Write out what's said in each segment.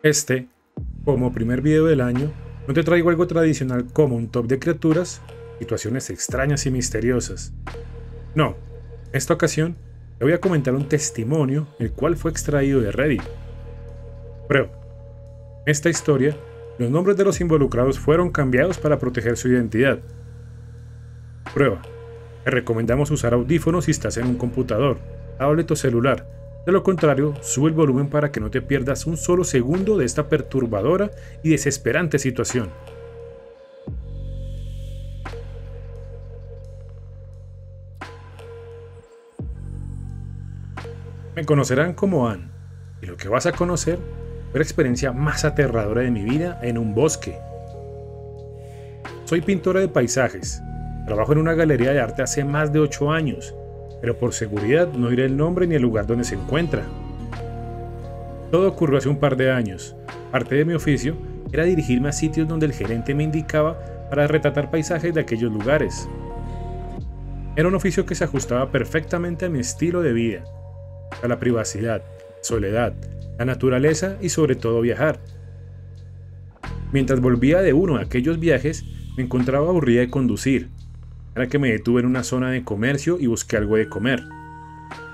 Este, como primer video del año, no te traigo algo tradicional como un top de criaturas, situaciones extrañas y misteriosas. No, en esta ocasión te voy a comentar un testimonio el cual fue extraído de Reddit. Prueba. En esta historia, los nombres de los involucrados fueron cambiados para proteger su identidad. Prueba. Te recomendamos usar audífonos si estás en un computador, tablet o celular. De lo contrario, sube el volumen para que no te pierdas un solo segundo de esta perturbadora y desesperante situación. Me conocerán como Ann, y lo que vas a conocer fue la experiencia más aterradora de mi vida en un bosque. Soy pintora de paisajes, trabajo en una galería de arte hace más de 8 años, pero por seguridad no diré el nombre ni el lugar donde se encuentra. Todo ocurrió hace un par de años. Parte de mi oficio era dirigirme a sitios donde el gerente me indicaba para retratar paisajes de aquellos lugares. Era un oficio que se ajustaba perfectamente a mi estilo de vida, a la privacidad, soledad, la naturaleza y sobre todo viajar. Mientras volvía de uno de aquellos viajes, me encontraba aburrida de conducir. Era que me detuve en una zona de comercio y busqué algo de comer.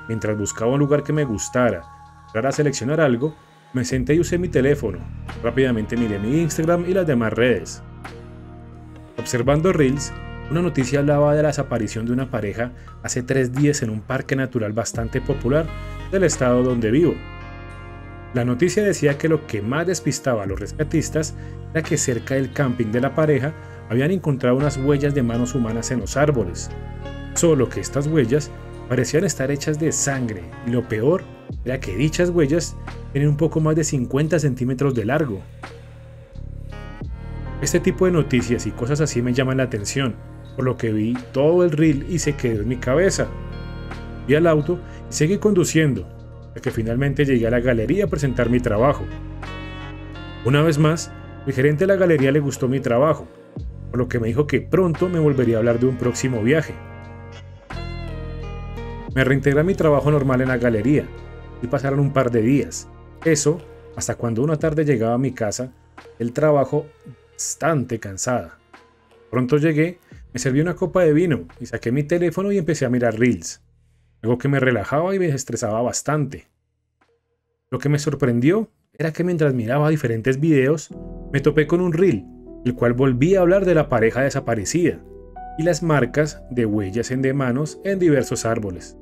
Mientras buscaba un lugar que me gustara, para seleccionar algo, me senté y usé mi teléfono. Rápidamente miré mi Instagram y las demás redes. Observando Reels, una noticia hablaba de la desaparición de una pareja hace 3 días en un parque natural bastante popular del estado donde vivo. La noticia decía que lo que más despistaba a los rescatistas era que cerca del camping de la pareja habían encontrado unas huellas de manos humanas en los árboles. Solo que estas huellas parecían estar hechas de sangre y lo peor era que dichas huellas tenían un poco más de 50 centímetros de largo. Este tipo de noticias y cosas así me llaman la atención, por lo que vi todo el reel y se quedó en mi cabeza. Vi al auto y seguí conduciendo, hasta que finalmente llegué a la galería a presentar mi trabajo. Una vez más, el gerente de la galería le gustó mi trabajo, por lo que me dijo que pronto me volvería a hablar de un próximo viaje. Me reintegré a mi trabajo normal en la galería y pasaron un par de días. Eso, hasta cuando una tarde llegaba a mi casa, el trabajo bastante cansada. Pronto llegué, me serví una copa de vino y saqué mi teléfono y empecé a mirar reels, algo que me relajaba y me desestresaba bastante. Lo que me sorprendió era que mientras miraba diferentes videos, me topé con un reel, el cual volvía a hablar de la pareja desaparecida y las marcas de huellas de manos en diversos árboles.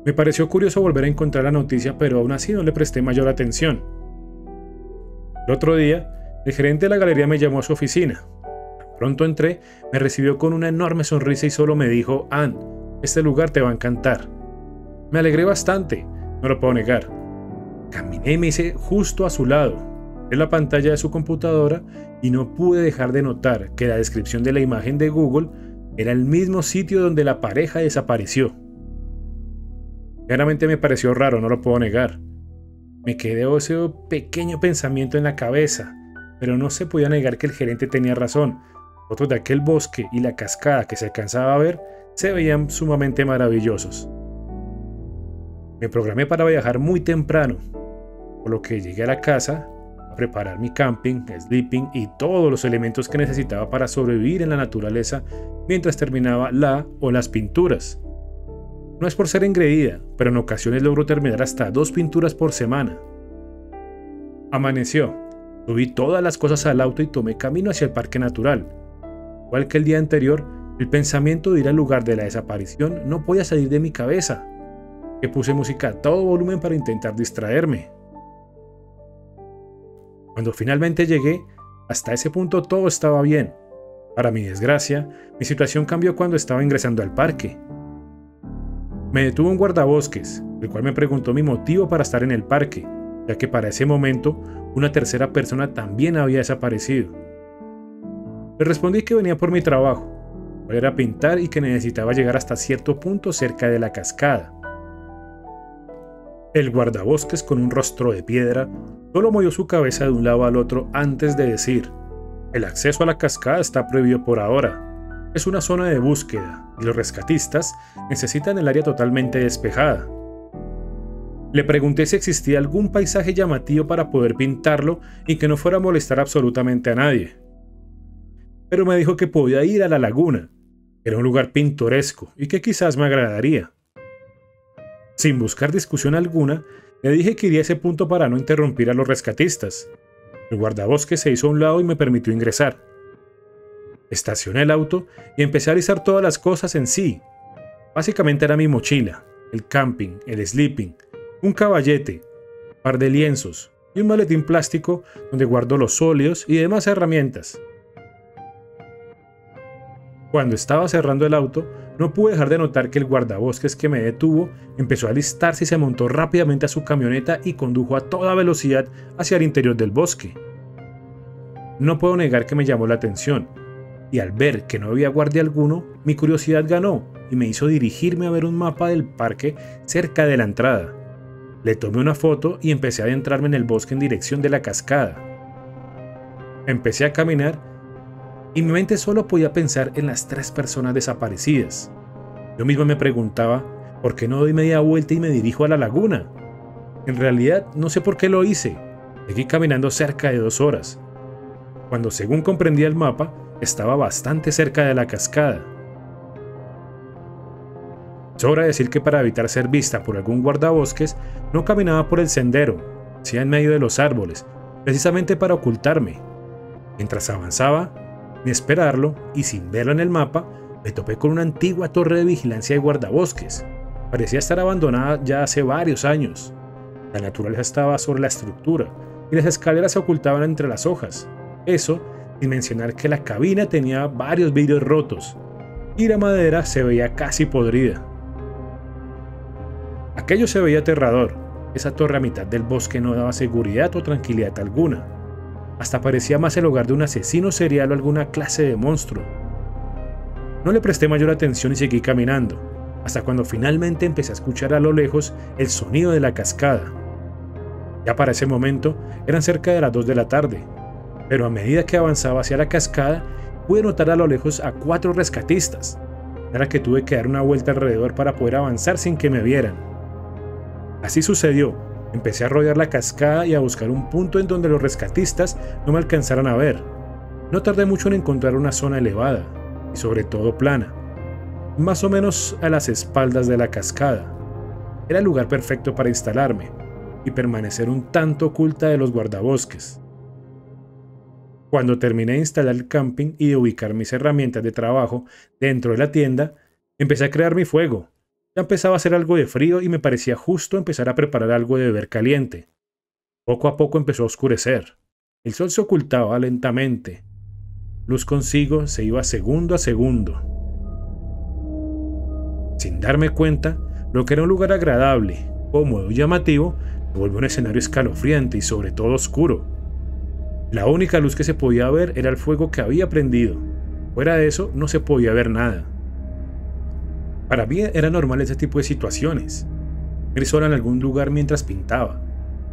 Me pareció curioso volver a encontrar la noticia, pero aún así no le presté mayor atención. El otro día, el gerente de la galería me llamó a su oficina. Pronto entré, me recibió con una enorme sonrisa y solo me dijo: Ann, este lugar te va a encantar. Me alegré bastante, no lo puedo negar. Caminé y me hice justo a su lado, en la pantalla de su computadora, y no pude dejar de notar que la descripción de la imagen de Google era el mismo sitio donde la pareja desapareció. Claramente me pareció raro, no lo puedo negar. Me quedó ese pequeño pensamiento en la cabeza, pero no se podía negar que el gerente tenía razón. Fotos de aquel bosque y la cascada que se alcanzaba a ver se veían sumamente maravillosos. Me programé para viajar muy temprano, por lo que llegué a la casa a preparar mi camping, sleeping y todos los elementos que necesitaba para sobrevivir en la naturaleza mientras terminaba las pinturas. No es por ser engreída, pero en ocasiones logro terminar hasta 2 pinturas por semana. Amaneció, subí todas las cosas al auto y tomé camino hacia el parque natural. Igual que el día anterior, el pensamiento de ir al lugar de la desaparición no podía salir de mi cabeza, que puse música a todo volumen para intentar distraerme. Cuando finalmente llegué, hasta ese punto todo estaba bien. Para mi desgracia, mi situación cambió cuando estaba ingresando al parque. Me detuvo un guardabosques, el cual me preguntó mi motivo para estar en el parque, ya que para ese momento una tercera persona también había desaparecido. Le respondí que venía por mi trabajo, cual era pintar y que necesitaba llegar hasta cierto punto cerca de la cascada. El guardabosques, con un rostro de piedra, solo movió su cabeza de un lado al otro antes de decir: el acceso a la cascada está prohibido por ahora. Es una zona de búsqueda y los rescatistas necesitan el área totalmente despejada. Le pregunté si existía algún paisaje llamativo para poder pintarlo y que no fuera a molestar absolutamente a nadie. Pero me dijo que podía ir a la laguna, que era un lugar pintoresco y que quizás me agradaría. Sin buscar discusión alguna, le dije que iría a ese punto para no interrumpir a los rescatistas. El guardabosques se hizo a un lado y me permitió ingresar. Estacioné el auto y empecé a alistar todas las cosas en sí. Básicamente era mi mochila, el camping, el sleeping, un caballete, un par de lienzos y un maletín plástico donde guardo los óleos y demás herramientas. Cuando estaba cerrando el auto, no pude dejar de notar que el guardabosques que me detuvo empezó a alistarse y se montó rápidamente a su camioneta y condujo a toda velocidad hacia el interior del bosque. No puedo negar que me llamó la atención, y al ver que no había guardia alguno, mi curiosidad ganó y me hizo dirigirme a ver un mapa del parque cerca de la entrada. Le tomé una foto y empecé a adentrarme en el bosque en dirección de la cascada. Empecé a caminar y mi mente solo podía pensar en las 3 personas desaparecidas. Yo mismo me preguntaba, ¿por qué no doy media vuelta y me dirijo a la laguna? En realidad, no sé por qué lo hice. Seguí caminando cerca de 2 horas. Cuando, según comprendía el mapa, estaba bastante cerca de la cascada. Sobra decir que para evitar ser vista por algún guardabosques, no caminaba por el sendero, hacía en medio de los árboles, precisamente para ocultarme. Mientras avanzaba, ni esperarlo, y sin verlo en el mapa, me topé con una antigua torre de vigilancia de guardabosques. Parecía estar abandonada ya hace varios años. La naturaleza estaba sobre la estructura, y las escaleras se ocultaban entre las hojas. Eso, sin mencionar que la cabina tenía varios vidrios rotos, y la madera se veía casi podrida. Aquello se veía aterrador. Esa torre a mitad del bosque no daba seguridad o tranquilidad alguna. Hasta parecía más el hogar de un asesino serial o alguna clase de monstruo. No le presté mayor atención y seguí caminando, hasta cuando finalmente empecé a escuchar a lo lejos el sonido de la cascada. Ya para ese momento eran cerca de las 2 de la tarde, pero a medida que avanzaba hacia la cascada, pude notar a lo lejos a 4 rescatistas. Era que tuve que dar una vuelta alrededor para poder avanzar sin que me vieran. Así sucedió. Empecé a rodear la cascada y a buscar un punto en donde los rescatistas no me alcanzaran a ver. No tardé mucho en encontrar una zona elevada, y sobre todo plana, más o menos a las espaldas de la cascada. Era el lugar perfecto para instalarme y permanecer un tanto oculta de los guardabosques. Cuando terminé de instalar el camping y de ubicar mis herramientas de trabajo dentro de la tienda, empecé a crear mi fuego. Ya empezaba a hacer algo de frío y me parecía justo empezar a preparar algo de beber caliente. Poco a poco empezó a oscurecer. El sol se ocultaba lentamente. Luz consigo se iba segundo a segundo. Sin darme cuenta, lo que era un lugar agradable, cómodo y llamativo, se volvió un escenario escalofriante y sobre todo oscuro. La única luz que se podía ver era el fuego que había prendido. Fuera de eso, no se podía ver nada. Para mí era normal ese tipo de situaciones. Ir sola en algún lugar mientras pintaba,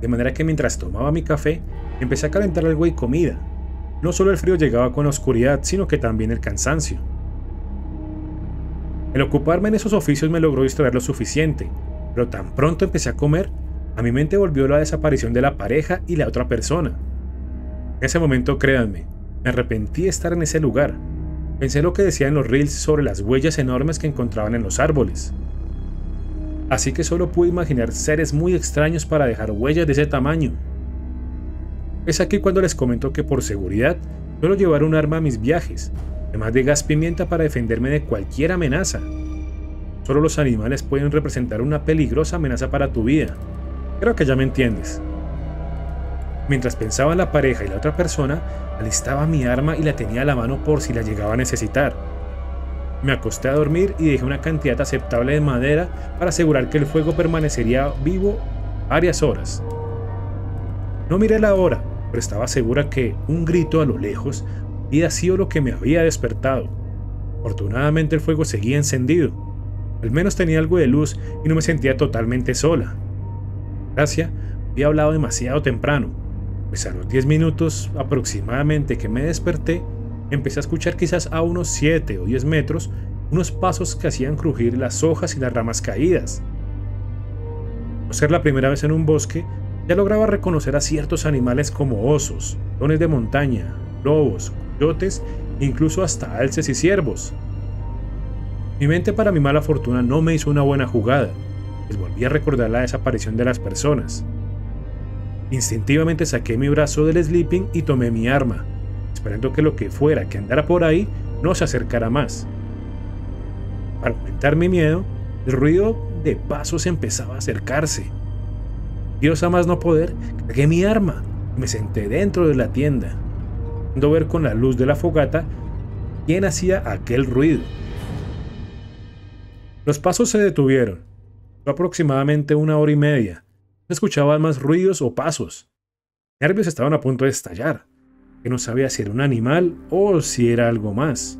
de manera que mientras tomaba mi café, empecé a calentar algo de comida. No solo el frío llegaba con la oscuridad, sino que también el cansancio. El ocuparme en esos oficios me logró distraer lo suficiente, pero tan pronto empecé a comer, a mi mente volvió la desaparición de la pareja y la otra persona. En ese momento, créanme, me arrepentí de estar en ese lugar. Pensé lo que decían los reels sobre las huellas enormes que encontraban en los árboles. Así que solo pude imaginar seres muy extraños para dejar huellas de ese tamaño. Es aquí cuando les comento que por seguridad suelo llevar un arma a mis viajes, además de gas pimienta para defenderme de cualquier amenaza. Solo los animales pueden representar una peligrosa amenaza para tu vida. Creo que ya me entiendes. Mientras pensaba en la pareja y la otra persona, alistaba mi arma y la tenía a la mano por si la llegaba a necesitar. Me acosté a dormir y dejé una cantidad aceptable de madera para asegurar que el fuego permanecería vivo varias horas. No miré la hora, pero estaba segura que un grito a lo lejos había sido lo que me había despertado. Afortunadamente el fuego seguía encendido. Al menos tenía algo de luz y no me sentía totalmente sola. Gracias, había hablado demasiado temprano. Pues a los 10 minutos aproximadamente que me desperté, empecé a escuchar quizás a unos 7 o 10 metros unos pasos que hacían crujir las hojas y las ramas caídas. Por ser la primera vez en un bosque, ya lograba reconocer a ciertos animales como osos, leones de montaña, lobos, coyotes e incluso hasta alces y ciervos. Mi mente, para mi mala fortuna, no me hizo una buena jugada, pues volví a recordar la desaparición de las personas. Instintivamente saqué mi brazo del sleeping y tomé mi arma, esperando que lo que fuera que andara por ahí no se acercara más. Para aumentar mi miedo, el ruido de pasos empezaba a acercarse. Dios, a más no poder, cargué mi arma y me senté dentro de la tienda, pudiendo ver con la luz de la fogata quién hacía aquel ruido. Los pasos se detuvieron. Fue aproximadamente 1 hora y media. No escuchaba más ruidos o pasos. Mis nervios estaban a punto de estallar, que no sabía si era un animal o si era algo más.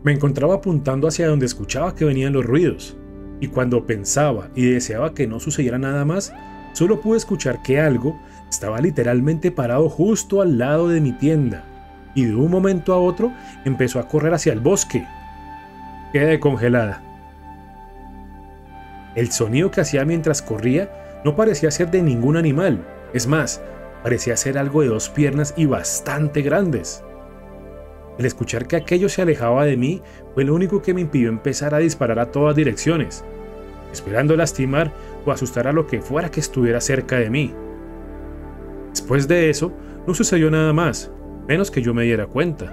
Me encontraba apuntando hacia donde escuchaba que venían los ruidos, y cuando pensaba y deseaba que no sucediera nada más, solo pude escuchar que algo estaba literalmente parado justo al lado de mi tienda, y de un momento a otro empezó a correr hacia el bosque. Quedé congelada. El sonido que hacía mientras corría no parecía ser de ningún animal, es más, parecía ser algo de 2 piernas y bastante grandes. El escuchar que aquello se alejaba de mí fue lo único que me impidió empezar a disparar a todas direcciones, esperando lastimar o asustar a lo que fuera que estuviera cerca de mí. Después de eso, no sucedió nada más, menos que yo me diera cuenta.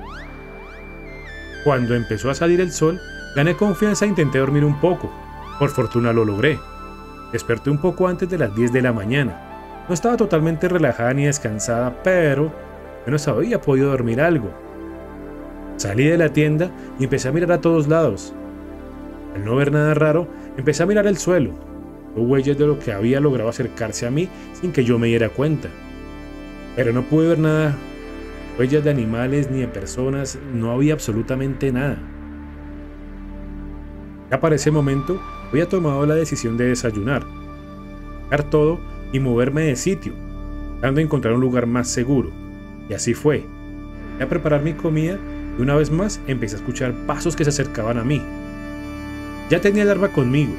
Cuando empezó a salir el sol, gané confianza e intenté dormir un poco. Por fortuna lo logré. Desperté un poco antes de las 10 de la mañana. No estaba totalmente relajada ni descansada, pero al menos había podido dormir algo. Salí de la tienda y empecé a mirar a todos lados. Al no ver nada raro, empecé a mirar el suelo. Hubo huellas de lo que había logrado acercarse a mí sin que yo me diera cuenta. Pero no pude ver nada. Huellas de animales ni de personas, no había absolutamente nada. Ya para ese momento había tomado la decisión de desayunar, dejar todo y moverme de sitio, tratando de encontrar un lugar más seguro. Y así fue. Fui a preparar mi comida y una vez más empecé a escuchar pasos que se acercaban a mí. Ya tenía el arma conmigo,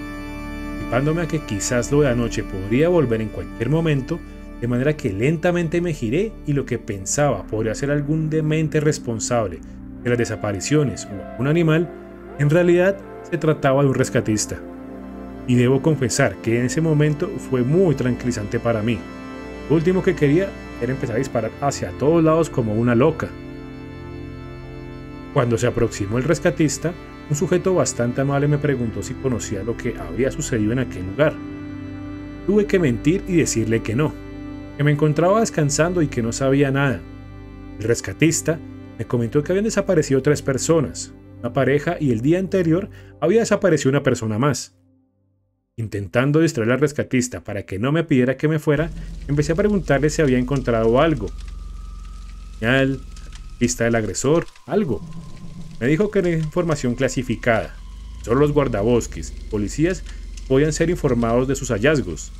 anticipándome a que quizás lo de anoche podría volver en cualquier momento, de manera que lentamente me giré y lo que pensaba podría ser algún demente responsable de las desapariciones o un animal, en realidad se trataba de un rescatista. Y debo confesar que en ese momento fue muy tranquilizante para mí. Lo último que quería era empezar a disparar hacia todos lados como una loca. Cuando se aproximó el rescatista, un sujeto bastante amable me preguntó si conocía lo que había sucedido en aquel lugar. Tuve que mentir y decirle que no, que me encontraba descansando y que no sabía nada. El rescatista me comentó que habían desaparecido 3 personas, una pareja, y el día anterior había desaparecido una persona más. Intentando distraer al rescatista para que no me pidiera que me fuera, empecé a preguntarle si había encontrado algo. Señal, pista del agresor, algo. Me dijo que era información clasificada. Solo los guardabosques y policías podían ser informados de sus hallazgos.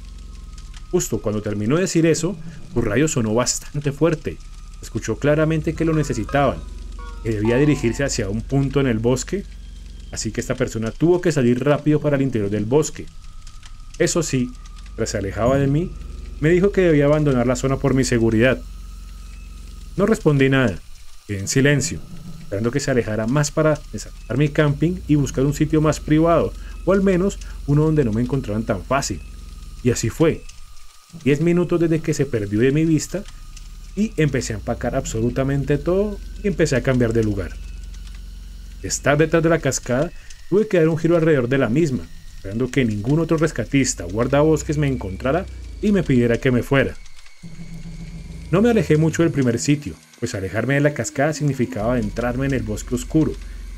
Justo cuando terminó de decir eso, su radio sonó bastante fuerte. Escuchó claramente que lo necesitaban, que debía dirigirse hacia un punto en el bosque, así que esta persona tuvo que salir rápido para el interior del bosque. Eso sí, mientras se alejaba de mí, me dijo que debía abandonar la zona por mi seguridad. No respondí nada, quedé en silencio, esperando que se alejara más para desatar mi camping y buscar un sitio más privado, o al menos uno donde no me encontraran tan fácil. Y así fue. 10 minutos desde que se perdió de mi vista, y empecé a empacar absolutamente todo y empecé a cambiar de lugar. De estar detrás de la cascada, tuve que dar un giro alrededor de la misma, esperando que ningún otro rescatista o guardabosques me encontrara y me pidiera que me fuera. No me alejé mucho del primer sitio, pues alejarme de la cascada significaba adentrarme en el bosque oscuro,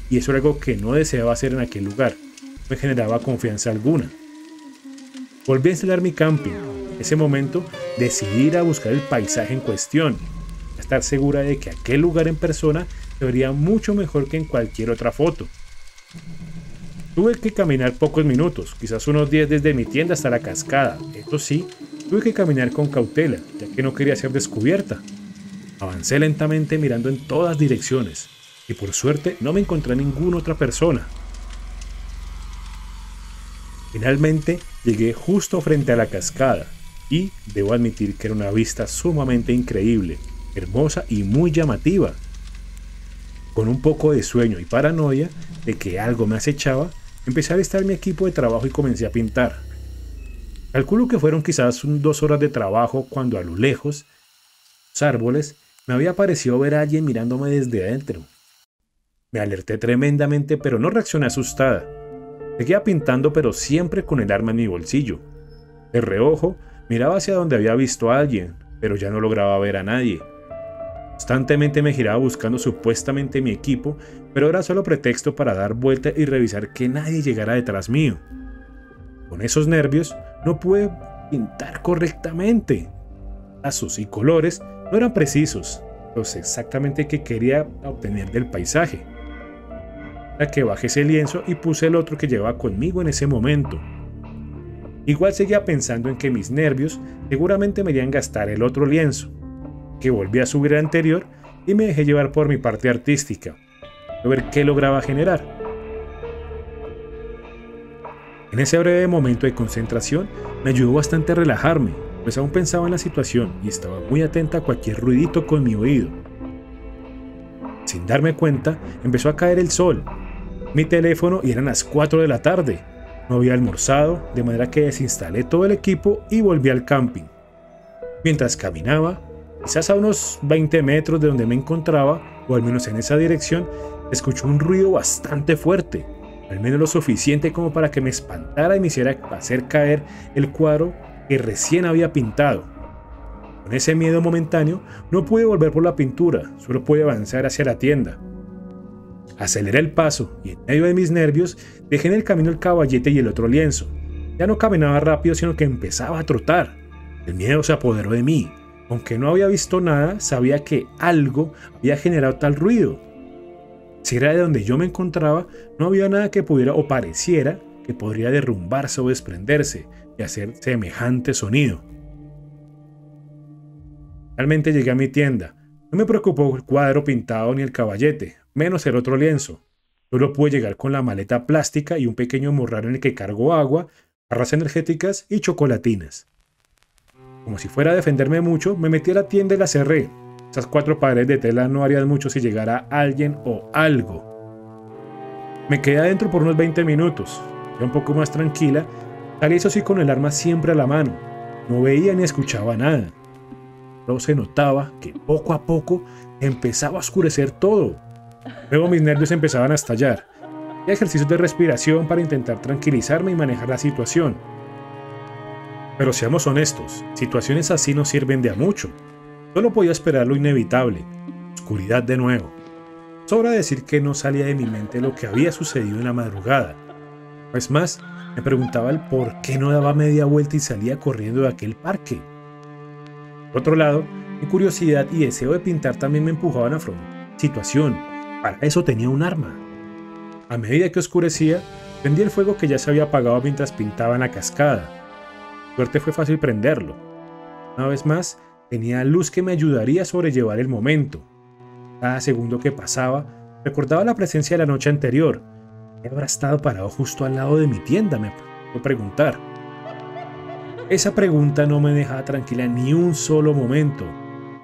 y eso era algo que no deseaba hacer en aquel lugar, no me generaba confianza alguna. Volví a instalar mi camping. En ese momento decidí ir a buscar el paisaje en cuestión, a estar segura de que aquel lugar en persona se vería mucho mejor que en cualquier otra foto. Tuve que caminar pocos minutos, quizás unos 10 desde mi tienda hasta la cascada. Esto sí, tuve que caminar con cautela, ya que no quería ser descubierta. Avancé lentamente mirando en todas direcciones, y por suerte no me encontré ninguna otra persona. Finalmente llegué justo frente a la cascada y debo admitir que era una vista sumamente increíble, hermosa y muy llamativa. Con un poco de sueño y paranoia de que algo me acechaba, empecé a alistar mi equipo de trabajo y comencé a pintar. Calculo que fueron quizás 2 horas de trabajo cuando a lo lejos, los árboles, me había parecido ver a alguien mirándome desde adentro. Me alerté tremendamente, pero no reaccioné asustada. Seguía pintando, pero siempre con el arma en mi bolsillo. De reojo, miraba hacia donde había visto a alguien, pero ya no lograba ver a nadie. Constantemente me giraba buscando supuestamente mi equipo, pero era solo pretexto para dar vuelta y revisar que nadie llegara detrás mío. Con esos nervios, no pude pintar correctamente. Trazos y colores no eran precisos, los exactamente que quería obtener del paisaje. A que bajé ese lienzo y puse el otro que llevaba conmigo en ese momento. Igual seguía pensando en que mis nervios seguramente me harían gastar el otro lienzo, que volví a subir el anterior y me dejé llevar por mi parte artística, a ver qué lograba generar. En ese breve momento de concentración me ayudó bastante a relajarme, pues aún pensaba en la situación y estaba muy atenta a cualquier ruidito con mi oído. Sin darme cuenta, empezó a caer el sol. Mi teléfono y eran las 4 de la tarde. No había almorzado, de manera que desinstalé todo el equipo y volví al camping. Mientras caminaba, quizás a unos 20 metros de donde me encontraba, o al menos en esa dirección, escuché un ruido bastante fuerte, al menos lo suficiente como para que me espantara y me hiciera hacer caer el cuadro que recién había pintado. Con ese miedo momentáneo, no pude volver por la pintura, solo pude avanzar hacia la tienda. Aceleré el paso y en medio de mis nervios dejé en el camino el caballete y el otro lienzo. Ya no caminaba rápido, sino que empezaba a trotar. El miedo se apoderó de mí. Aunque no había visto nada, sabía que algo había generado tal ruido. Si era de donde yo me encontraba, no había nada que pudiera o pareciera que podría derrumbarse o desprenderse y hacer semejante sonido. Finalmente llegué a mi tienda. No me preocupó el cuadro pintado ni el caballete, menos el otro lienzo. Solo pude llegar con la maleta plástica y un pequeño morral en el que cargo agua, barras energéticas y chocolatinas. Como si fuera a defenderme mucho, me metí a la tienda y la cerré. Esas 4 paredes de tela no harían mucho si llegara alguien o algo. Me quedé adentro por unos 20 minutos, ya un poco más tranquila. Salí eso sí con el arma siempre a la mano. No veía ni escuchaba nada. Pero se notaba que poco a poco empezaba a oscurecer todo. Luego mis nervios empezaban a estallar. Y ejercicios de respiración para intentar tranquilizarme y manejar la situación. Pero seamos honestos, situaciones así no sirven de a mucho. Solo podía esperar lo inevitable, oscuridad de nuevo. Sobra decir que no salía de mi mente lo que había sucedido en la madrugada. Es más, me preguntaba el por qué no daba media vuelta y salía corriendo de aquel parque. Por otro lado, mi curiosidad y deseo de pintar también me empujaban a afrontar la situación. Para eso tenía un arma. A medida que oscurecía, prendí el fuego que ya se había apagado mientras pintaba en la cascada. Suerte fue fácil prenderlo. Una vez más, tenía luz que me ayudaría a sobrellevar el momento. Cada segundo que pasaba, recordaba la presencia de la noche anterior. ¿Qué habrá estado parado justo al lado de mi tienda? Me puedo preguntar. Esa pregunta no me dejaba tranquila ni un solo momento.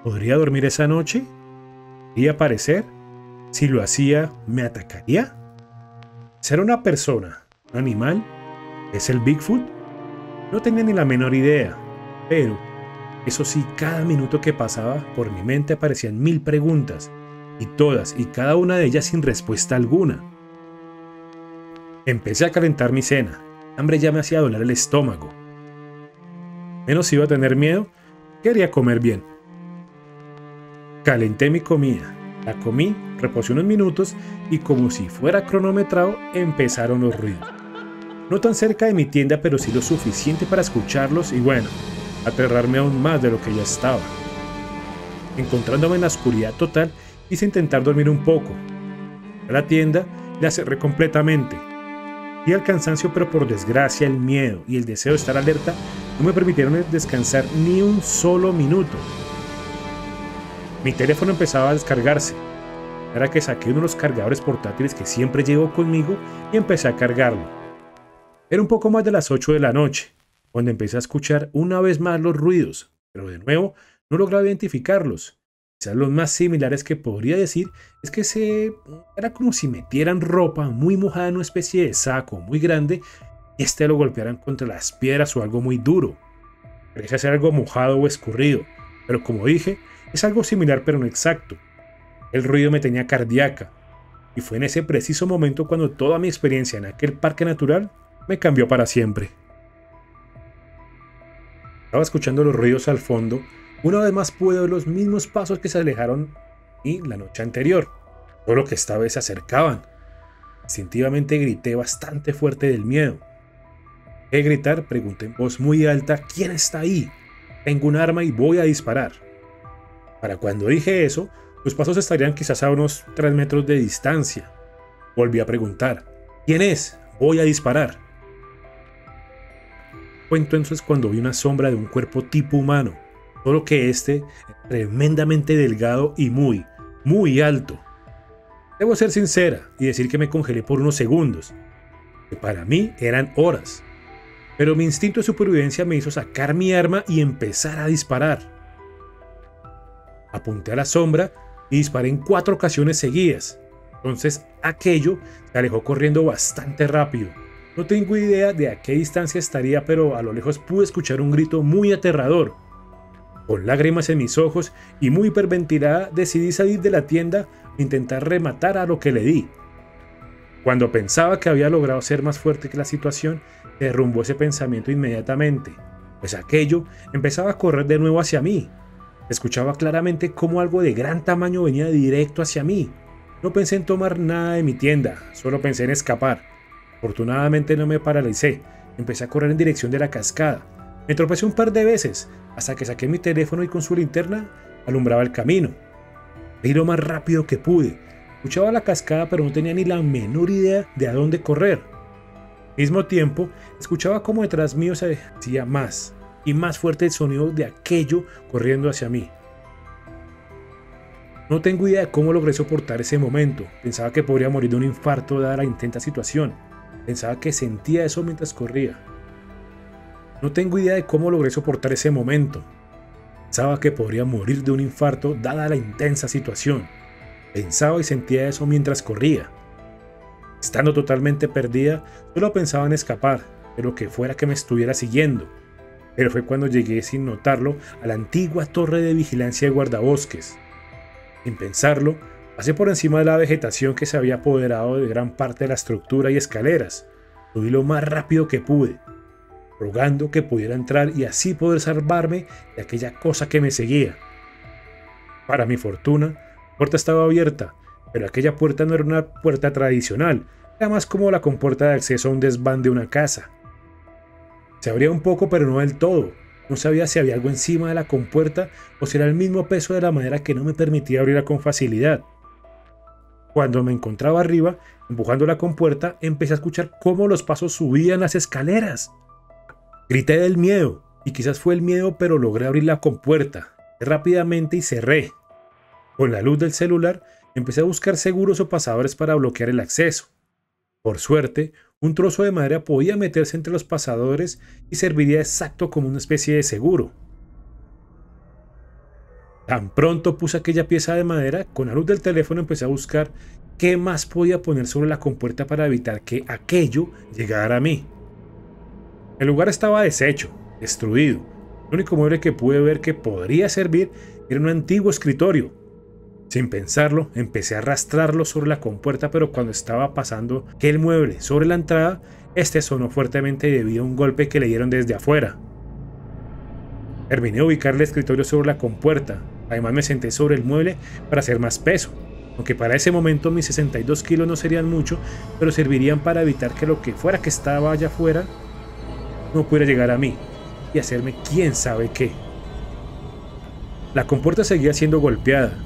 ¿Podría dormir esa noche? ¿Podría aparecer? Si lo hacía, ¿me atacaría? ¿Será una persona? ¿Un animal? ¿Es el Bigfoot? No tenía ni la menor idea, pero eso sí, cada minuto que pasaba por mi mente aparecían 1000 preguntas, y todas y cada una de ellas sin respuesta alguna. Empecé a calentar mi cena. El hambre ya me hacía doler el estómago. Menos iba a tener miedo, quería comer bien. Calenté mi comida, la comí, reposé unos minutos y como si fuera cronometrado empezaron los ruidos. No tan cerca de mi tienda, pero sí lo suficiente para escucharlos y bueno, aterrarme aún más de lo que ya estaba. Encontrándome en la oscuridad total, quise intentar dormir un poco. A la tienda la cerré completamente. Y el cansancio, pero por desgracia el miedo y el deseo de estar alerta no me permitieron descansar ni un solo minuto. Mi teléfono empezaba a descargarse. Era que saqué uno de los cargadores portátiles que siempre llevo conmigo y empecé a cargarlo. Era un poco más de las 8 de la noche, cuando empecé a escuchar una vez más los ruidos, pero de nuevo no lograba identificarlos. Quizás los más similares que podría decir es que era como si metieran ropa muy mojada en una especie de saco muy grande y lo golpearan contra las piedras o algo muy duro. Parece ser algo mojado o escurrido, pero como dije, es algo similar pero no exacto. El ruido me tenía cardíaca, y fue en ese preciso momento cuando toda mi experiencia en aquel parque natural me cambió para siempre. Estaba escuchando los ruidos al fondo. Una vez más pude ver los mismos pasos que se alejaron y la noche anterior, solo que esta vez se acercaban. Instintivamente grité bastante fuerte del miedo. ¿Qué gritar? Pregunté en voz muy alta: ¿quién está ahí? Tengo un arma y voy a disparar. Para cuando dije eso, los pasos estarían quizás a unos 3 metros de distancia. Volví a preguntar: ¿quién es? Voy a disparar. Fue entonces cuando vi una sombra de un cuerpo tipo humano, solo que tremendamente delgado y muy, muy alto. Debo ser sincera y decir que me congelé por unos segundos, que para mí eran horas. Pero mi instinto de supervivencia me hizo sacar mi arma y empezar a disparar. Apunté a la sombra y disparé en 4 ocasiones seguidas. Entonces aquello se alejó corriendo bastante rápido. No tengo idea de a qué distancia estaría, pero a lo lejos pude escuchar un grito muy aterrador. Con lágrimas en mis ojos y muy hiperventilada, decidí salir de la tienda e intentar rematar a lo que le di. Cuando pensaba que había logrado ser más fuerte que la situación, se derrumbó ese pensamiento inmediatamente, pues aquello empezaba a correr de nuevo hacia mí. Escuchaba claramente cómo algo de gran tamaño venía directo hacia mí. No pensé en tomar nada de mi tienda, solo pensé en escapar. Afortunadamente no me paralicé, empecé a correr en dirección de la cascada. Me tropecé un par de veces, hasta que saqué mi teléfono y con su linterna alumbraba el camino. Fui lo más rápido que pude. Escuchaba la cascada, pero no tenía ni la menor idea de a dónde correr. Al mismo tiempo, escuchaba como detrás mío se hacía más y más fuerte el sonido de aquello corriendo hacia mí. No tengo idea de cómo logré soportar ese momento. Pensaba que podría morir de un infarto dada la intensa situación. Pensaba que sentía eso mientras corría. No tengo idea de cómo logré soportar ese momento. Pensaba que podría morir de un infarto dada la intensa situación. Pensaba y sentía eso mientras corría. Estando totalmente perdida, solo pensaba en escapar, de lo que fuera que me estuviera siguiendo. Pero fue cuando llegué sin notarlo a la antigua torre de vigilancia de guardabosques. Sin pensarlo, pasé por encima de la vegetación que se había apoderado de gran parte de la estructura y escaleras. Subí lo más rápido que pude, rogando que pudiera entrar y así poder salvarme de aquella cosa que me seguía. Para mi fortuna, la puerta estaba abierta, pero aquella puerta no era una puerta tradicional, era más como la compuerta de acceso a un desván de una casa. Se abría un poco, pero no del todo. No sabía si había algo encima de la compuerta o si era el mismo peso de la madera que no me permitía abrirla con facilidad. Cuando me encontraba arriba, empujando la compuerta, empecé a escuchar cómo los pasos subían las escaleras. Grité del miedo, y quizás fue el miedo, pero logré abrir la compuerta rápidamente y cerré. Con la luz del celular, empecé a buscar seguros o pasadores para bloquear el acceso. Por suerte, un trozo de madera podía meterse entre los pasadores y serviría exacto como una especie de seguro. Tan pronto puse aquella pieza de madera, con la luz del teléfono empecé a buscar qué más podía poner sobre la compuerta para evitar que aquello llegara a mí. El lugar estaba deshecho, destruido. El único mueble que pude ver que podría servir era un antiguo escritorio. Sin pensarlo, empecé a arrastrarlo sobre la compuerta, pero cuando estaba pasando aquel mueble sobre la entrada, sonó fuertemente debido a un golpe que le dieron desde afuera. Terminé de ubicar el escritorio sobre la compuerta. Además me senté sobre el mueble para hacer más peso, aunque para ese momento mis 62 kilos no serían mucho, pero servirían para evitar que lo que fuera que estaba allá afuera no pudiera llegar a mí y hacerme quién sabe qué. La compuerta seguía siendo golpeada.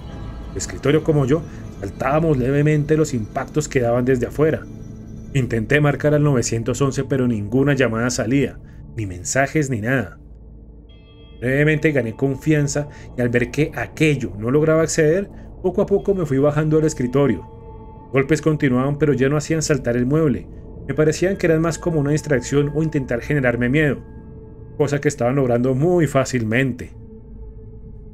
El escritorio como yo saltábamos levemente los impactos que daban desde afuera. Intenté marcar al 911, pero ninguna llamada salía, ni mensajes ni nada. Brevemente gané confianza y al ver que aquello no lograba acceder, poco a poco me fui bajando del escritorio. Golpes continuaban, pero ya no hacían saltar el mueble. Me parecían que eran más como una distracción o intentar generarme miedo, cosa que estaban logrando muy fácilmente.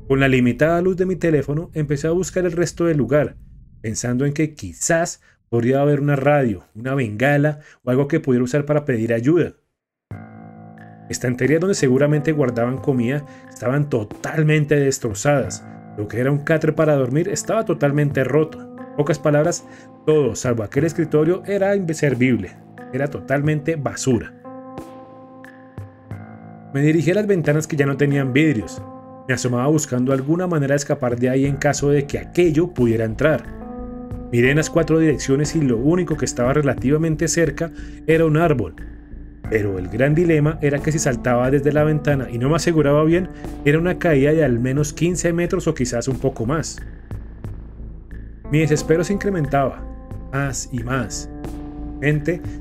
Con la limitada luz de mi teléfono empecé a buscar el resto del lugar, pensando en que quizás podría haber una radio, una bengala o algo que pudiera usar para pedir ayuda. Estanterías donde seguramente guardaban comida estaban totalmente destrozadas. Lo que era un catre para dormir estaba totalmente roto. En pocas palabras, todo, salvo aquel escritorio, era inservible. Era totalmente basura. Me dirigí a las ventanas que ya no tenían vidrios. Me asomaba buscando alguna manera de escapar de ahí en caso de que aquello pudiera entrar. Miré en las 4 direcciones y lo único que estaba relativamente cerca era un árbol. Pero el gran dilema era que si saltaba desde la ventana y no me aseguraba bien, era una caída de al menos 15 metros o quizás un poco más. Mi desespero se incrementaba, más y más.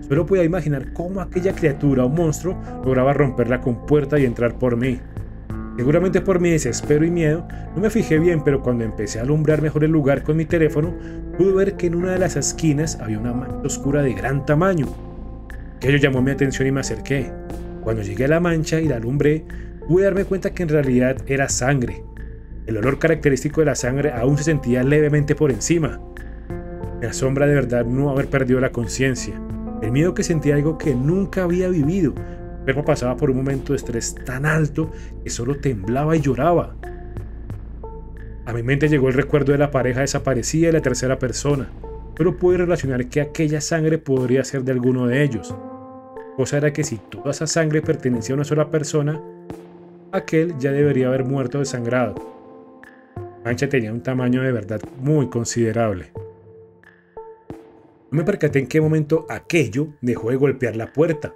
Solo podía imaginar cómo aquella criatura o monstruo lograba romper la compuerta y entrar por mí. Seguramente por mi desespero y miedo, no me fijé bien, pero cuando empecé a alumbrar mejor el lugar con mi teléfono, pude ver que en una de las esquinas había una mancha oscura de gran tamaño. Aquello llamó mi atención y me acerqué. Cuando llegué a la mancha y la alumbré, pude darme cuenta que en realidad era sangre. El olor característico de la sangre aún se sentía levemente por encima. Me asombra de verdad no haber perdido la conciencia. El miedo que sentía algo que nunca había vivido. Mi cuerpo pasaba por un momento de estrés tan alto que solo temblaba y lloraba. A mi mente llegó el recuerdo de la pareja desaparecida y la tercera persona. Solo pude relacionar que aquella sangre podría ser de alguno de ellos. Cosa era que si toda esa sangre pertenecía a una sola persona, aquel ya debería haber muerto desangrado. La mancha tenía un tamaño de verdad muy considerable. No me percaté en qué momento aquello dejó de golpear la puerta.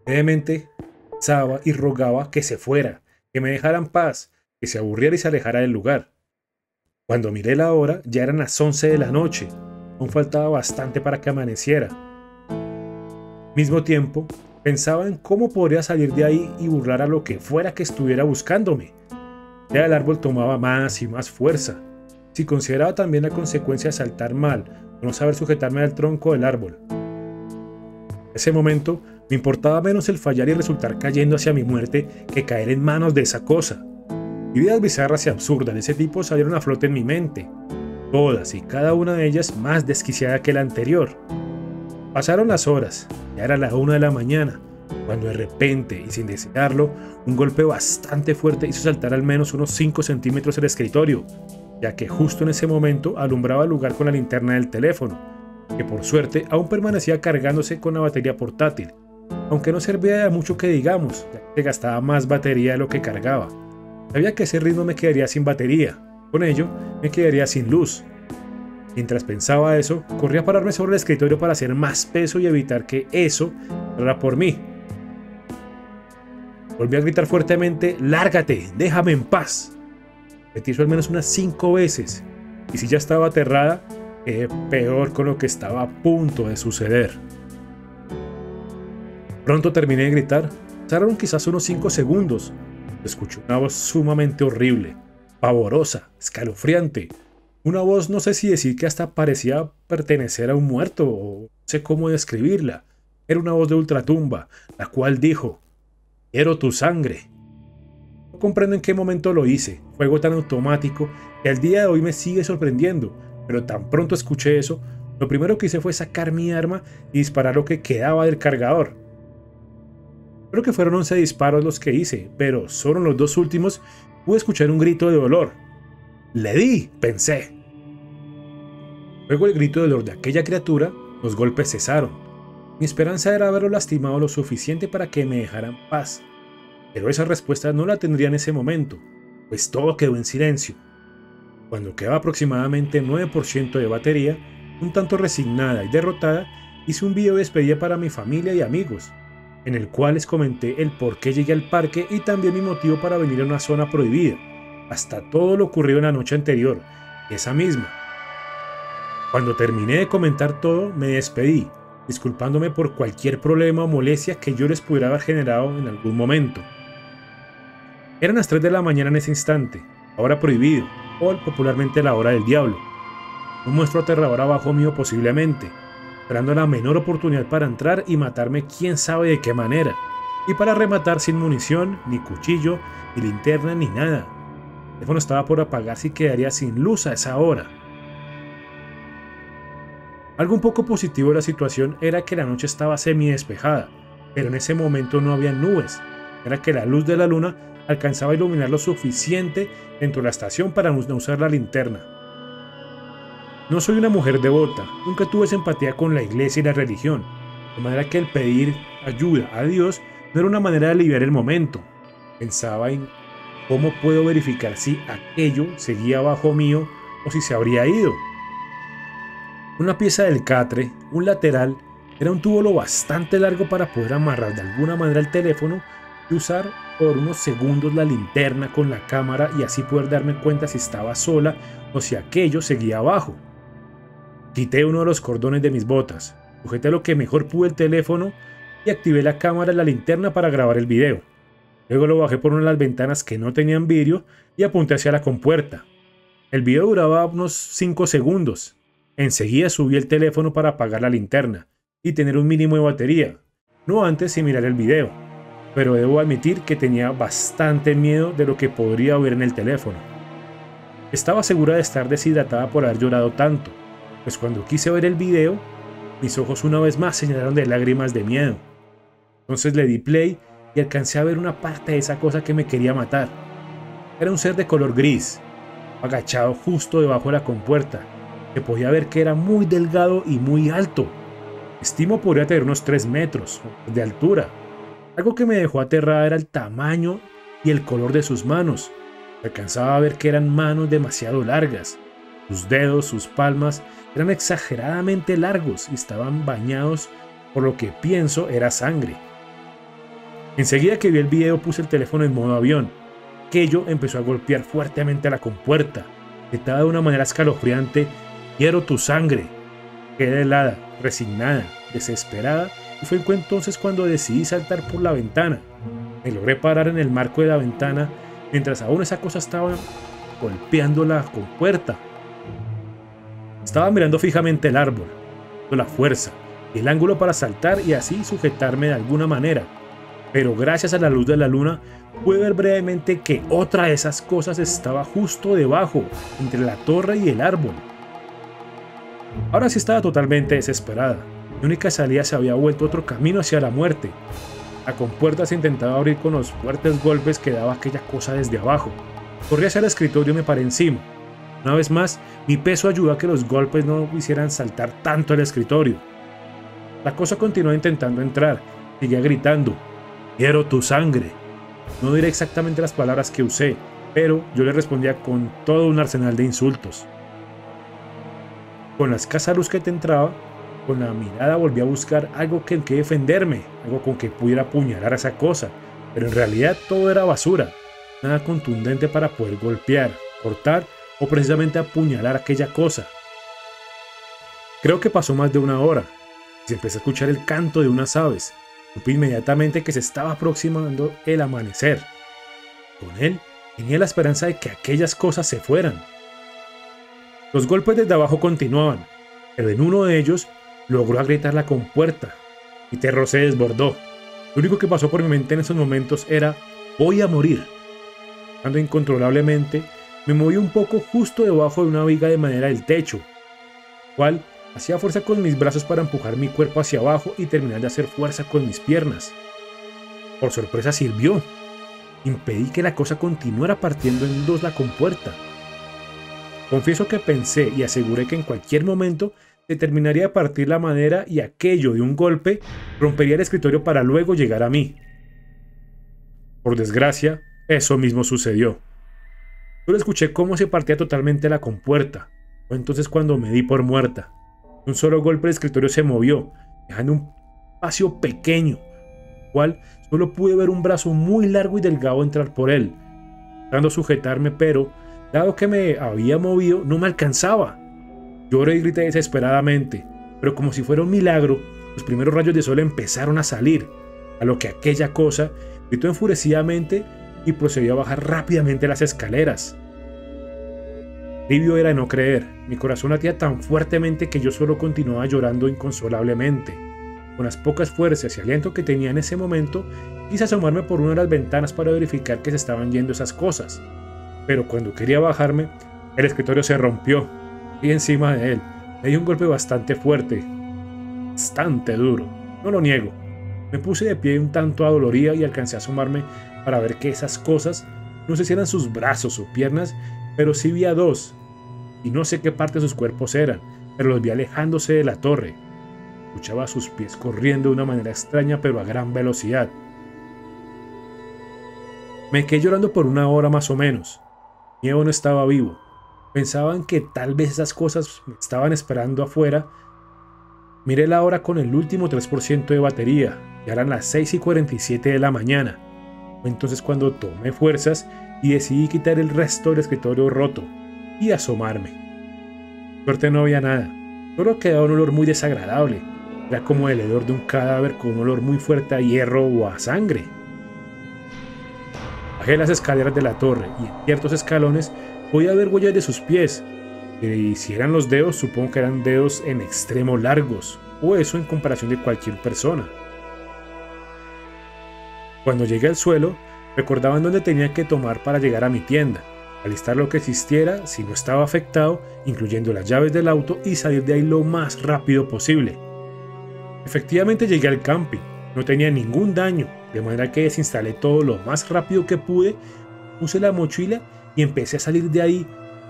Levemente rezaba y rogaba que se fuera, que me dejara en paz, que se aburriera y se alejara del lugar. Cuando miré la hora, ya eran las 11 de la noche. Aún faltaba bastante para que amaneciera. Al mismo tiempo, pensaba en cómo podría salir de ahí y burlar a lo que fuera que estuviera buscándome. Ya el árbol tomaba más y más fuerza. Si consideraba también la consecuencia de saltar mal o no saber sujetarme al tronco del árbol. En ese momento, me importaba menos el fallar y resultar cayendo hacia mi muerte que caer en manos de esa cosa. Ideas bizarras y absurdas de ese tipo salieron a flote en mi mente. Todas y cada una de ellas más desquiciada que la anterior. Pasaron las horas, ya era la 1 de la mañana, cuando de repente y sin desearlo, un golpe bastante fuerte hizo saltar al menos unos 5 centímetros el escritorio, ya que justo en ese momento alumbraba el lugar con la linterna del teléfono, que por suerte aún permanecía cargándose con la batería portátil, aunque no servía de mucho que digamos, ya que gastaba más batería de lo que cargaba. Sabía que ese ritmo me quedaría sin batería. Con ello, me quedaría sin luz. Mientras pensaba eso, corrí a pararme sobre el escritorio para hacer más peso y evitar que eso entrara por mí. Volví a gritar fuertemente: ¡lárgate! ¡Déjame en paz! Repetí eso al menos unas 5 veces, y si ya estaba aterrada, quedé peor con lo que estaba a punto de suceder. Pronto terminé de gritar. Pasaron quizás unos 5 segundos. Escuché una voz sumamente horrible, pavorosa, escalofriante. Una voz, no sé si decir que hasta parecía pertenecer a un muerto, o no sé cómo describirla. Era una voz de ultratumba, la cual dijo: quiero tu sangre. No comprendo en qué momento lo hice. Fue algo tan automático que al día de hoy me sigue sorprendiendo. Pero tan pronto escuché eso, lo primero que hice fue sacar mi arma y disparar lo que quedaba del cargador. Creo que fueron 11 disparos los que hice, pero solo en los 2 últimos pude escuchar un grito de dolor. ¡Le di!, pensé. Luego el grito de dolor de aquella criatura, los golpes cesaron. Mi esperanza era haberlo lastimado lo suficiente para que me dejara en paz. Pero esa respuesta no la tendría en ese momento, pues todo quedó en silencio. Cuando quedaba aproximadamente 9% de batería, un tanto resignada y derrotada, hice un video de despedida para mi familia y amigos, en el cual les comenté el por qué llegué al parque y también mi motivo para venir a una zona prohibida, hasta todo lo ocurrido en la noche anterior, esa misma. Cuando terminé de comentar todo, me despedí, disculpándome por cualquier problema o molestia que yo les pudiera haber generado en algún momento. Eran las 3 de la mañana en ese instante, la hora prohibida, o popularmente la hora del diablo. Un monstruo aterrador abajo mío posiblemente. esperando la menor oportunidad para entrar y matarme quién sabe de qué manera. Y para rematar, sin munición, ni cuchillo, ni linterna, ni nada. El teléfono estaba por apagarse y quedaría sin luz a esa hora. Algo un poco positivo de la situación era que la noche estaba semi despejada, pero en ese momento no había nubes. Era que la luz de la luna alcanzaba a iluminar lo suficiente dentro de la estación para no usar la linterna. No soy una mujer devota, nunca tuve simpatía con la iglesia y la religión, de manera que el pedir ayuda a Dios no era una manera de aliviar el momento. Pensaba en cómo puedo verificar si aquello seguía abajo mío o si se habría ido. Una pieza del catre, un lateral, era un tubo lo bastante largo para poder amarrar de alguna manera el teléfono y usar por unos segundos la linterna con la cámara y así poder darme cuenta si estaba sola o si aquello seguía abajo. Quité uno de los cordones de mis botas, sujeté lo que mejor pude el teléfono y activé la cámara y la linterna para grabar el video. Luego lo bajé por una de las ventanas que no tenían vidrio y apunté hacia la compuerta. El video duraba unos 5 segundos. Enseguida subí el teléfono para apagar la linterna y tener un mínimo de batería, no antes sin mirar el video, pero debo admitir que tenía bastante miedo de lo que podría ver en el teléfono. Estaba segura de estar deshidratada por haber llorado tanto, pues cuando quise ver el video, mis ojos una vez más se llenaron de lágrimas de miedo. Entonces le di play y alcancé a ver una parte de esa cosa que me quería matar. Era un ser de color gris, agachado justo debajo de la compuerta. Se podía ver que era muy delgado y muy alto. Estimo podría tener unos 3 metros de altura. Algo que me dejó aterrada era el tamaño y el color de sus manos. Alcanzaba a ver que eran manos demasiado largas. Sus dedos, sus palmas, eran exageradamente largos y estaban bañados por lo que pienso era sangre. Enseguida que vi el video puse el teléfono en modo avión. Aquello empezó a golpear fuertemente a la compuerta. Gritaba de una manera escalofriante: «Quiero tu sangre». Quedé helada, resignada, desesperada, y fue entonces cuando decidí saltar por la ventana. Me logré parar en el marco de la ventana mientras aún esa cosa estaba golpeando la compuerta. Estaba mirando fijamente el árbol, con la fuerza y el ángulo para saltar y así sujetarme de alguna manera. Pero gracias a la luz de la luna pude ver brevemente que otra de esas cosas estaba justo debajo, entre la torre y el árbol. Ahora sí estaba totalmente desesperada. Mi única salida se había vuelto otro camino hacia la muerte. La compuerta se intentaba abrir con los fuertes golpes que daba aquella cosa desde abajo. Corrí hacia el escritorio y me paré encima. Una vez más, mi peso ayudó a que los golpes no hicieran saltar tanto el escritorio. La cosa continuó intentando entrar. Seguía gritando: «Quiero tu sangre». No diré exactamente las palabras que usé, pero yo le respondía con todo un arsenal de insultos. Con la escasa luz que te entraba, con la mirada volví a buscar algo con que defenderme, algo con que pudiera apuñalar a esa cosa, pero en realidad todo era basura, nada contundente para poder golpear, cortar o precisamente apuñalar aquella cosa. Creo que pasó más de una hora, y empecé a escuchar el canto de unas aves. Supe inmediatamente que se estaba aproximando el amanecer. Con él tenía la esperanza de que aquellas cosas se fueran. Los golpes desde abajo continuaban, pero en uno de ellos logró agrietar la compuerta. Mi terror se desbordó. Lo único que pasó por mi mente en esos momentos era: voy a morir. Cuando incontrolablemente me moví un poco justo debajo de una viga de madera del techo, cual hacía fuerza con mis brazos para empujar mi cuerpo hacia abajo y terminar de hacer fuerza con mis piernas. Por sorpresa sirvió. Impedí que la cosa continuara partiendo en dos la compuerta. Confieso que pensé y aseguré que en cualquier momento se terminaría de partir la madera y aquello de un golpe rompería el escritorio para luego llegar a mí. Por desgracia, eso mismo sucedió. Solo escuché cómo se partía totalmente la compuerta. Fue entonces cuando me di por muerta. Un solo golpe el escritorio se movió, dejando un espacio pequeño, cual solo pude ver un brazo muy largo y delgado entrar por él, tratando de sujetarme, pero dado que me había movido no me alcanzaba. Lloré y grité desesperadamente, pero como si fuera un milagro, los primeros rayos de sol empezaron a salir, a lo que aquella cosa gritó enfurecidamente y procedió a bajar rápidamente las escaleras. Alivio era de no creer. Mi corazón latía tan fuertemente que yo solo continuaba llorando inconsolablemente. Con las pocas fuerzas y aliento que tenía en ese momento, quise asomarme por una de las ventanas para verificar que se estaban yendo esas cosas. Pero cuando quería bajarme, el escritorio se rompió y encima de él me dio un golpe bastante fuerte, bastante duro, no lo niego. Me puse de pie un tanto adolorida y alcancé a asomarme para ver que esas cosas, no sé si eran sus brazos o piernas, pero sí vi a dos, y no sé qué parte de sus cuerpos eran, pero los vi alejándose de la torre. Escuchaba a sus pies corriendo de una manera extraña pero a gran velocidad. Me quedé llorando por una hora más o menos. Miedo no estaba vivo. Pensaban que tal vez esas cosas me estaban esperando afuera. Miré la hora con el último 3% de batería. Ya eran las 6:47 de la mañana. Fue entonces cuando tomé fuerzas y decidí quitar el resto del escritorio roto y asomarme. Suerte no había nada. Solo quedaba un olor muy desagradable. Era como el hedor de un cadáver con un olor muy fuerte a hierro o a sangre. Bajé las escaleras de la torre y en ciertos escalones podía ver huellas de sus pies. Y si eran los dedos, supongo que eran dedos en extremo largos, o eso en comparación de cualquier persona. Cuando llegué al suelo, recordaba en dónde tenía que tomar para llegar a mi tienda, alistar lo que existiera si no estaba afectado, incluyendo las llaves del auto, y salir de ahí lo más rápido posible. Efectivamente llegué al camping, no tenía ningún daño, de manera que desinstalé todo lo más rápido que pude, puse la mochila y empecé a salir de ahí.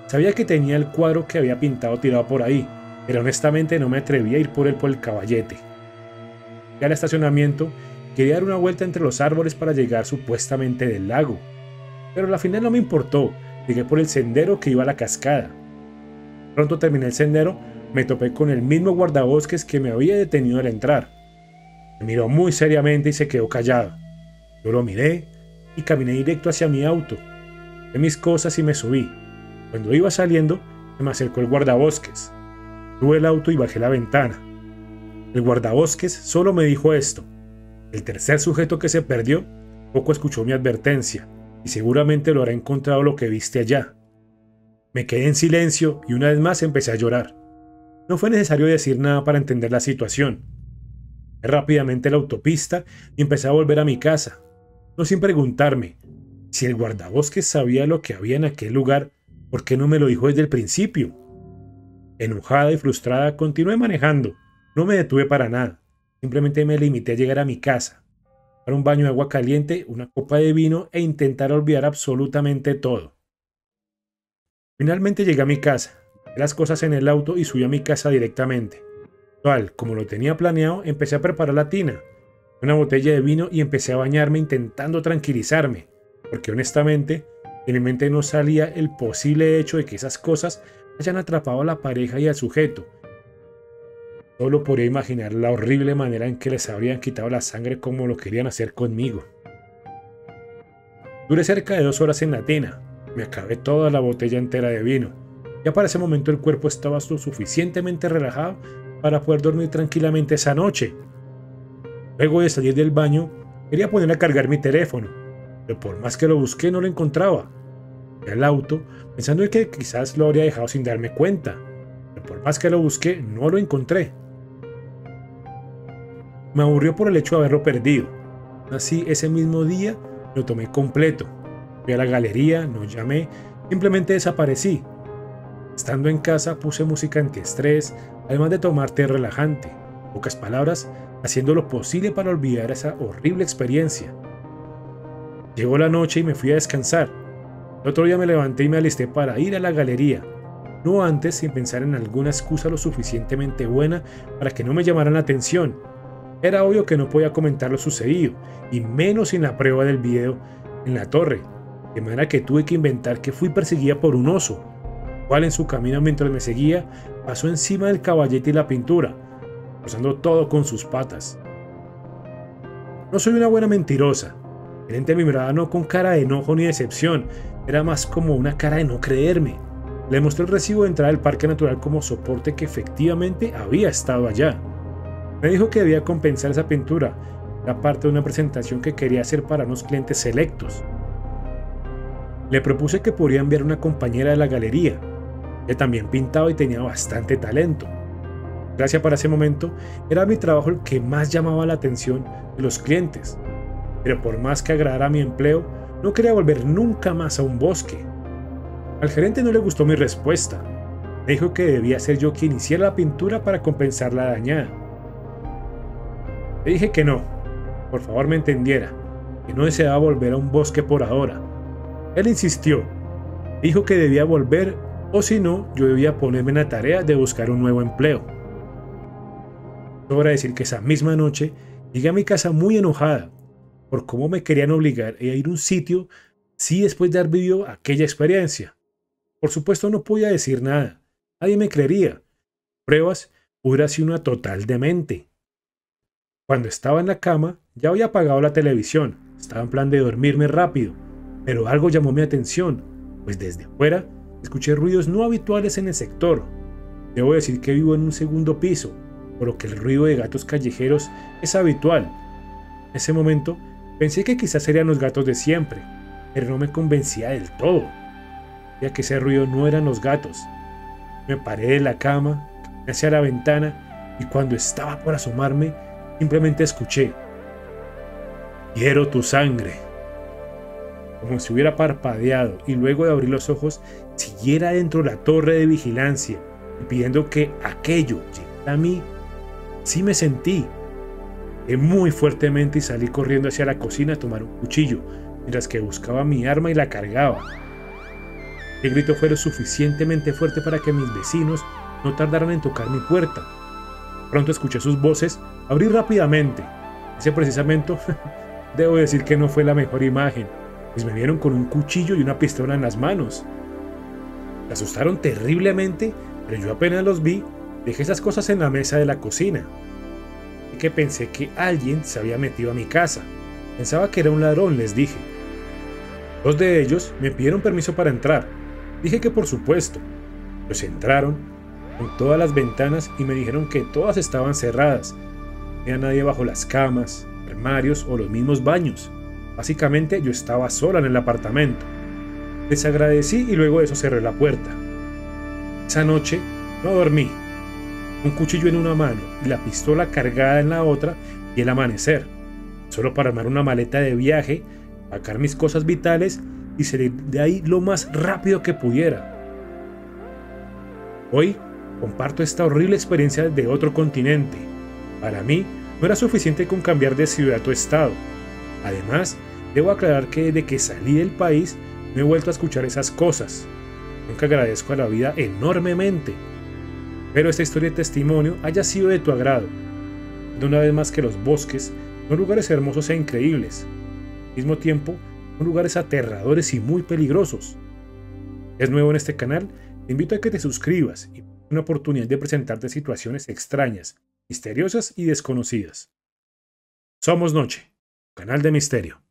Sabía que tenía el cuadro que había pintado tirado por ahí, pero honestamente no me atreví a ir por él por el caballete. Ya al estacionamiento, quería dar una vuelta entre los árboles para llegar supuestamente del lago, pero al final no me importó, llegué por el sendero que iba a la cascada. Pronto terminé el sendero, me topé con el mismo guardabosques que me había detenido al entrar. Me miró muy seriamente y se quedó callado. Yo lo miré y caminé directo hacia mi auto. Tomé mis cosas y me subí. Cuando iba saliendo, se me acercó el guardabosques. Subí el auto y bajé la ventana. El guardabosques solo me dijo esto: el tercer sujeto que se perdió poco escuchó mi advertencia y seguramente lo habrá encontrado lo que viste allá. Me quedé en silencio y una vez más empecé a llorar. No fue necesario decir nada para entender la situación. Fui rápidamente a la autopista y empecé a volver a mi casa, no sin preguntarme si el guardabosques sabía lo que había en aquel lugar. ¿Por qué no me lo dijo desde el principio? Enojada y frustrada, continué manejando. No me detuve para nada. Simplemente me limité a llegar a mi casa, dar un baño de agua caliente, una copa de vino e intentar olvidar absolutamente todo. Finalmente llegué a mi casa, dejé las cosas en el auto y subí a mi casa directamente. Tal como lo tenía planeado, empecé a preparar la tina, una botella de vino y empecé a bañarme intentando tranquilizarme, porque honestamente en mi mente no salía el posible hecho de que esas cosas hayan atrapado a la pareja y al sujeto. Solo podía imaginar la horrible manera en que les habrían quitado la sangre como lo querían hacer conmigo. Duré cerca de 2 horas en la tina. Me acabé toda la botella entera de vino. Ya para ese momento el cuerpo estaba lo suficientemente relajado para poder dormir tranquilamente esa noche. Luego de salir del baño, quería poner a cargar mi teléfono, pero por más que lo busqué no lo encontraba. Fui al auto pensando en que quizás lo habría dejado sin darme cuenta, pero por más que lo busqué no lo encontré. Me aburrió por el hecho de haberlo perdido. Así ese mismo día lo tomé completo. Fui a la galería, no llamé, simplemente desaparecí. Estando en casa puse música antiestrés, además de tomar té relajante. En pocas palabras, haciendo lo posible para olvidar esa horrible experiencia. Llegó la noche y me fui a descansar. El otro día me levanté y me alisté para ir a la galería. No antes sin pensar en alguna excusa lo suficientemente buena para que no me llamaran la atención. Era obvio que no podía comentar lo sucedido, y menos sin la prueba del video en la torre, de manera que tuve que inventar que fui perseguida por un oso, el cual en su camino mientras me seguía pasó encima del caballete y la pintura, rozando todo con sus patas. No soy una buena mentirosa. El ente me miraba no con cara de enojo ni decepción, era más como una cara de no creerme. Le mostré el recibo de entrada al parque natural como soporte que efectivamente había estado allá. Me dijo que debía compensar esa pintura, era parte de una presentación que quería hacer para unos clientes selectos. Le propuse que podría enviar una compañera de la galería. que también pintaba y tenía bastante talento. Gracias para ese momento, era mi trabajo el que más llamaba la atención de los clientes. Pero por más que agradara mi empleo, no quería volver nunca más a un bosque. Al gerente no le gustó mi respuesta. Me dijo que debía ser yo quien hiciera la pintura para compensar la dañada. Le dije que no, por favor me entendiera, que no deseaba volver a un bosque por ahora. Él insistió, dijo que debía volver o si no, yo debía ponerme en la tarea de buscar un nuevo empleo. Sobra decir que esa misma noche llegué a mi casa muy enojada por cómo me querían obligar a ir a un sitio sí después de haber vivido aquella experiencia. Por supuesto no podía decir nada, nadie me creería. Pruebas, hubiera sido una total demente. Cuando estaba en la cama, ya había apagado la televisión, estaba en plan de dormirme rápido, pero algo llamó mi atención, pues desde afuera escuché ruidos no habituales en el sector. Debo decir que vivo en un segundo piso, por lo que el ruido de gatos callejeros es habitual. En ese momento pensé que quizás serían los gatos de siempre, pero no me convencía del todo, ya que ese ruido no eran los gatos. Me paré de la cama, caminé hacia la ventana y cuando estaba por asomarme, simplemente escuché: "Quiero tu sangre". Como si hubiera parpadeado y luego de abrir los ojos siguiera dentro de la torre de vigilancia y pidiendo que aquello llegara a mí. Sí me sentí. Muy fuertemente y salí corriendo hacia la cocina a tomar un cuchillo, mientras que buscaba mi arma y la cargaba. El grito fue lo suficientemente fuerte para que mis vecinos no tardaran en tocar mi puerta. Pronto escuché sus voces, abrí rápidamente. Ese precisamente debo decir que no fue la mejor imagen, pues me vieron con un cuchillo y una pistola en las manos. Me asustaron terriblemente, pero yo apenas los vi, dejé esas cosas en la mesa de la cocina. Y que pensé que alguien se había metido a mi casa. Pensaba que era un ladrón, les dije. Dos de ellos me pidieron permiso para entrar. Dije que por supuesto. Pues entraron con todas las ventanas y me dijeron que todas estaban cerradas. No había nadie bajo las camas, armarios o los mismos baños. Básicamente yo estaba sola en el apartamento. Les agradecí y luego de eso cerré la puerta. Esa noche no dormí. Un cuchillo en una mano y la pistola cargada en la otra y el amanecer, solo para armar una maleta de viaje, sacar mis cosas vitales y salir de ahí lo más rápido que pudiera. Hoy comparto esta horrible experiencia de otro continente. Para mí no era suficiente con cambiar de ciudad o estado. Además, debo aclarar que desde que salí del país no he vuelto a escuchar esas cosas. Nunca agradezco a la vida enormemente. Espero esta historia de testimonio haya sido de tu agrado. De una vez más que los bosques son lugares hermosos e increíbles. Al mismo tiempo, son lugares aterradores y muy peligrosos. Si es nuevo en este canal, te invito a que te suscribas y una oportunidad de presentarte situaciones extrañas, misteriosas y desconocidas. Somos Noche, canal de misterio.